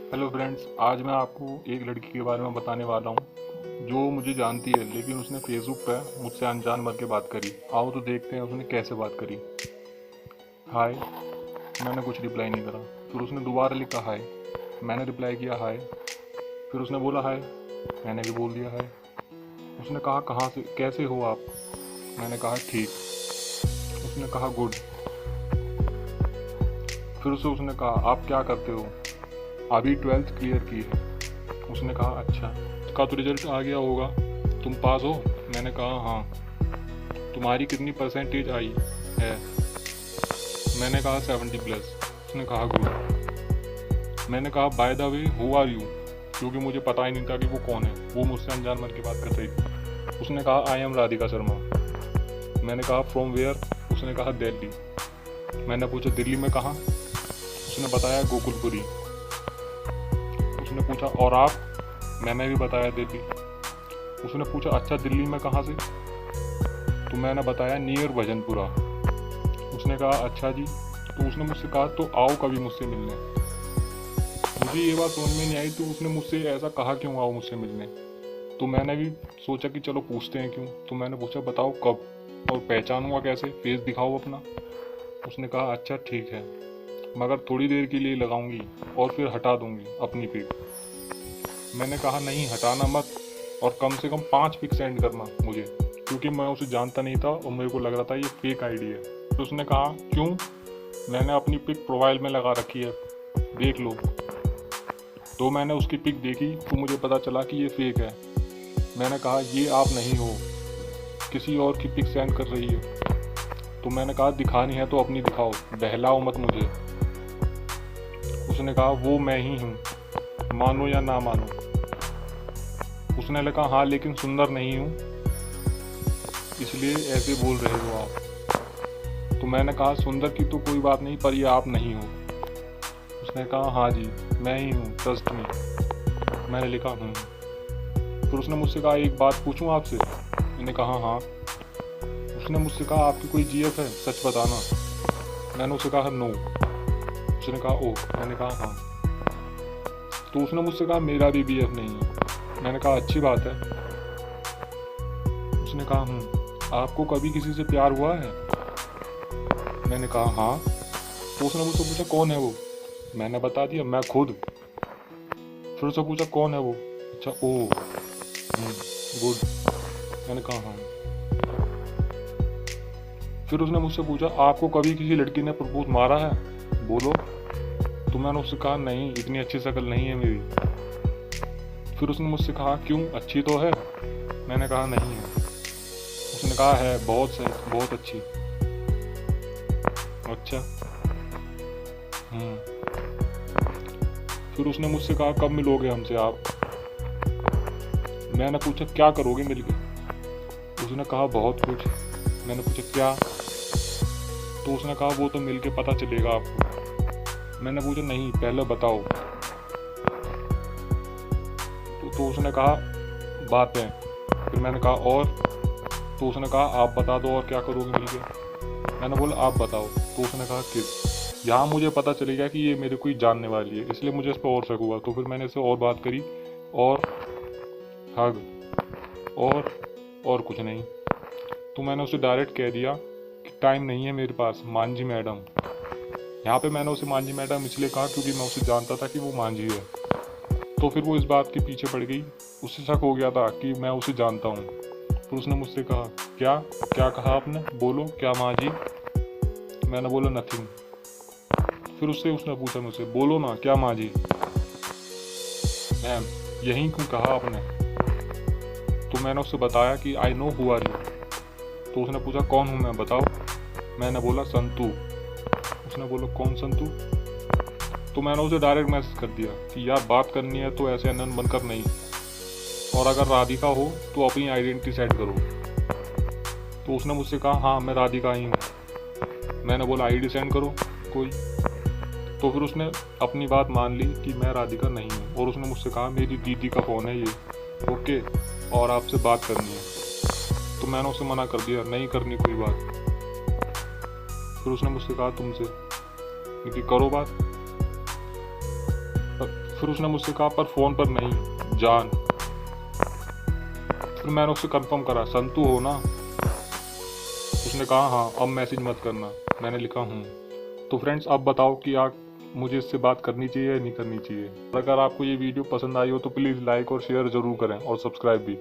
Hello friends, आज मैं आपको एक लड़की के बारे में बताने वाला हूँ जो मुझे जानती है, लेकिन उसने फेसबुक पर मुझसे अनजान बन के बात करी। आओ तो देखते हैं उसने कैसे बात करी। हाय। मैंने कुछ रिप्लाई नहीं करा। फिर उसने दोबारा लिखा हाय। मैंने रिप्लाई किया हाय। फिर उसने बोला हाय। मैंने भी बोल दिया हाय। उसने कहा कहाँ से कैसे हो आप। मैंने कहा ठीक। उसने कहा गुड। फिर से उसने कहा आप क्या करते हो। अभी 12th क्लियर की है। उसने कहा अच्छा। का तो रिजल्ट आ गया होगा, तुम पास हो। मैंने कहा हाँ। तुम्हारी कितनी परसेंटेज आई है। मैंने कहा 70 प्लस। उसने कहा गुड। मैंने कहा by the way who are you, क्योंकि मुझे पता ही नहीं था कि वो कौन है। वो मुझसे अनजान बन के बात कर रही थी। उसने कहा आई एम राधिका शर्मा। मैंने कहा फ्रॉम वेयर। उसने कहा दिल्ली। मैंने पूछा दिल्ली में कहाँ। उसने बताया गोकुलपुरी। उसने पूछा और आप। मैंने भी बताया दिल्ली। उसने पूछा अच्छा दिल्ली में कहाँ से। तो मैंने बताया नियर भजनपुरा। उसने कहा अच्छा जी। तो उसने मुझसे कहा तो आओ कभी मुझसे मिलने। मुझे ये बात समझ में नहीं आई, तो उसने मुझसे ऐसा कहा क्यों आओ मुझसे मिलने। तो मैंने भी सोचा कि चलो पूछते हैं क्यों। तो मैंने पूछा बताओ कब और पहचानूंगा कैसे, फेस दिखाओ अपना। उसने कहा अच्छा ठीक है, मगर थोड़ी देर के लिए लगाऊंगी और फिर हटा दूंगी अपनी पिक। मैंने कहा नहीं हटाना मत, और कम से कम 5 पिक सेंड करना मुझे, क्योंकि मैं उसे जानता नहीं था और मेरे को लग रहा था ये फेक आईडी है। तो उसने कहा क्यों। मैंने अपनी पिक प्रोफाइल में लगा रखी है, देख लो। तो मैंने उसकी पिक देखी तो मुझे पता चला कि ये फेक है। मैंने कहा ये आप नहीं हो, किसी और की पिक सेंड कर रही है। तो मैंने कहा दिखानी है तो अपनी दिखाओ, बहलाओ मत मुझे। उसने कहा वो मैं ही हूँ, मानो या ना मानो। उसने लिखा हाँ लेकिन सुंदर नहीं हूँ, इसलिए ऐसे बोल रहे हो आप। तो मैंने कहा सुंदर की तो कोई बात नहीं, पर ये आप नहीं हो। उसने कहा हाँ जी मैं ही हूँ, ट्रस्ट मी। मैंने लिखा हूँ। फिर उसने मुझसे कहा एक बात पूछूं आपसे। मैंने कहा हाँ। उसने मुझसे कहा आपकी कोई जीएफ है, सच बताना। मैंने उसे कहा नो। उसने कहा ओह। मैंने कहा हाँ। तो उसने मुझसे कहा मेरा भी बीएफ नहीं है। मैंने कहा अच्छी बात है। उसने कहा आपको कभी किसी से प्यार हुआ है। मैंने कहा हाँ। तो उसने मुझसे पूछा कौन है वो। मैंने बता दिया मैं खुद। फिर उससे पूछा कौन है वो। अच्छा ओ गुड। मैंने कहा हाँ। फिर उसने मुझसे पूछा आपको कभी किसी लड़की ने प्रपोज मारा है, बोलो। तो मैंने उससे कहा नहीं, इतनी अच्छी शक्ल नहीं है मेरी। फिर उसने मुझसे कहा क्यों, अच्छी तो है। मैंने कहा नहीं है। उसने कहा है, बहुत सही, बहुत अच्छी। अच्छा। फिर उसने मुझसे कहा कब मिलोगे हमसे आप। मैंने पूछा क्या करोगे मिलके। उसने कहा बहुत कुछ। मैंने पूछा क्या। तो उसने कहा वो तो मिलके पता चलेगा आपको। मैंने पूछा नहीं पहले बताओ। तो उसने कहा बातें। फिर मैंने कहा और। तो उसने कहा आप बता दो और क्या करोगे मिलके। मैंने बोला आप बताओ। तो उसने कहा किस। यहाँ मुझे पता चलेगा कि ये मेरे को ही जानने वाली है, इसलिए मुझे इस पर और शक हुआ। तो फिर मैंने इससे और बात करी और हग और कुछ नहीं। तो मैंने उसे डायरेक्ट कह दिया कि टाइम नहीं है मेरे पास, मांझी मैडम। यहाँ पे मैंने उसे मांझी मैडम इसलिए कहा क्योंकि मैं उसे जानता था कि वो मांझी है। तो फिर वो इस बात के पीछे पड़ गई। उसे शक हो गया था कि मैं उसे जानता हूँ। तो उसने मुझसे कहा क्या क्या कहा आपने, बोलो क्या मांझी। मैंने बोला नथिंग। फिर उसने पूछा मुझसे बोलो ना क्या मांझी। मैम यही क्यों कहा आपने। तो मैंने उससे बताया कि I know who are you. तो उसने पूछा कौन हूँ मैं, बताओ। मैंने बोला संतू। उसने बोला कौन संतू। तो मैंने उसे डायरेक्ट मैसेज कर दिया कि यार बात करनी है तो ऐसे अनन बनकर नहीं, और अगर राधिका हो तो अपनी आइडेंटिटी सेट करो। तो उसने मुझसे कहा हाँ मैं राधिका ही हूँ। मैंने बोला आईडी सेंड करो कोई। तो फिर उसने अपनी बात मान ली कि मैं राधिका नहीं हूँ, और उसने मुझसे कहा मेरी दीदी का फ़ोन है ये, ओके, और आपसे बात करनी है। तो मैंने उसे मना कर दिया, नहीं करनी कोई बात। फिर उसने मुझसे कहा तुमसे कि करो बात। फिर उसने मुझसे कहा पर फ़ोन पर नहीं, जान। फिर मैंने उससे कंफर्म करा, संतु हो ना? उसने कहा हाँ, अब मैसेज मत करना। मैंने लिखा हूँ। तो फ्रेंड्स, अब बताओ कि मुझे इससे बात करनी चाहिए या नहीं करनी चाहिए। अगर आपको ये वीडियो पसंद आई हो तो प्लीज़ लाइक और शेयर ज़रूर करें और सब्सक्राइब भी।